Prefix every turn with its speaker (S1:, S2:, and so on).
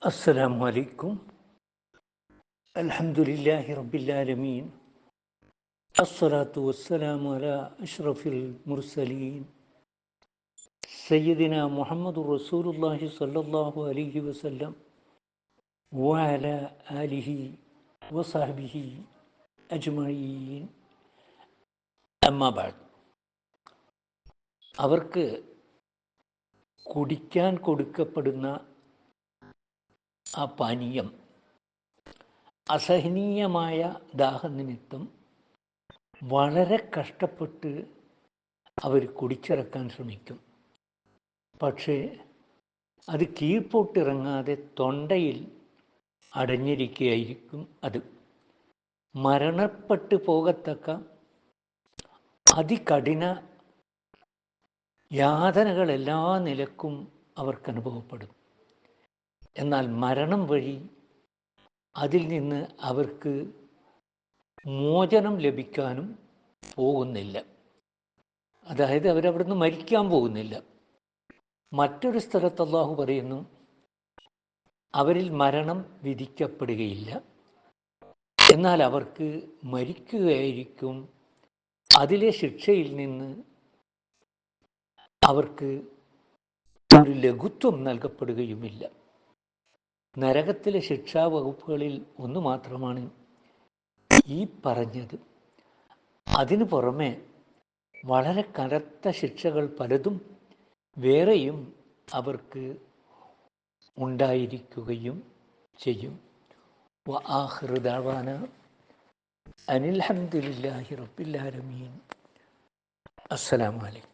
S1: അസ്സലാമു അലൈക്കും. അൽഹംദുലില്ലാഹി റബ്ബിൽ ആലമീൻ. അസ്സലാത്തു വസ്സലാമു അലാ അഷ്റഫിൽ മുർസലീൻ സയ്യിദിന മുഹമ്മദുർ റസൂലുള്ളാഹി സ്വല്ലല്ലാഹു അലൈഹി വസല്ലം വഅലാ ആലിഹി വസഹ്ബിഹി അജ്മഈൻ. അമ്മാ ബഅദ്. അവർക്ക് കുടിക്കാൻ കൊടുക്കപ്പെടുന്ന ആ പാനീയം അസഹനീയമായ ദാഹനിമിത്തം വളരെ കഷ്ടപ്പെട്ട് അവർ കുടിച്ചിറക്കാൻ ശ്രമിക്കും. പക്ഷേ അത് കീഴ്പോട്ടിറങ്ങാതെ തൊണ്ടയിൽ അടഞ്ഞിരിക്കുകയായിരിക്കും. അത് മരണപ്പെട്ടു പോകത്തക്ക അതികഠിന യാതനകൾ എല്ലാ നിലക്കും അവർക്ക് അനുഭവപ്പെടും. എന്നാൽ മരണം വഴി അതിൽ നിന്ന് അവർക്ക് മോചനം ലഭിക്കാനും പോകുന്നില്ല. അതായത് അവരവിടുന്ന് മരിക്കാൻ പോകുന്നില്ല. മറ്റൊരു സ്ഥലത്ത് അല്ലാഹു പറയുന്നു, അവരിൽ മരണം വിധിക്കപ്പെടുകയില്ല, എന്നാൽ അവർക്ക് മരിക്കുകയായിരിക്കും. അതിലെ ശിക്ഷയിൽ നിന്ന് അവർക്ക് ഒരു ലഘുത്വം നൽകപ്പെടുകയുമില്ല. നരകത്തിലെ ശിക്ഷാ വകുപ്പുകളിൽ ഒന്ന് മാത്രമാണ് ഈ പറഞ്ഞത്. അതിനു പുറമെ വളരെ കനത്ത ശിക്ഷകൾ പലതും വേറെയും അവർക്ക് ഉണ്ടായിരിക്കുകയും ചെയ്യും. വആഖിറു ദഅവാനാ അനിൽ ഹംദുലില്ലാഹി റബ്ബിൽ ആലമീൻ. അസ്സലാമു അലൈക്കും.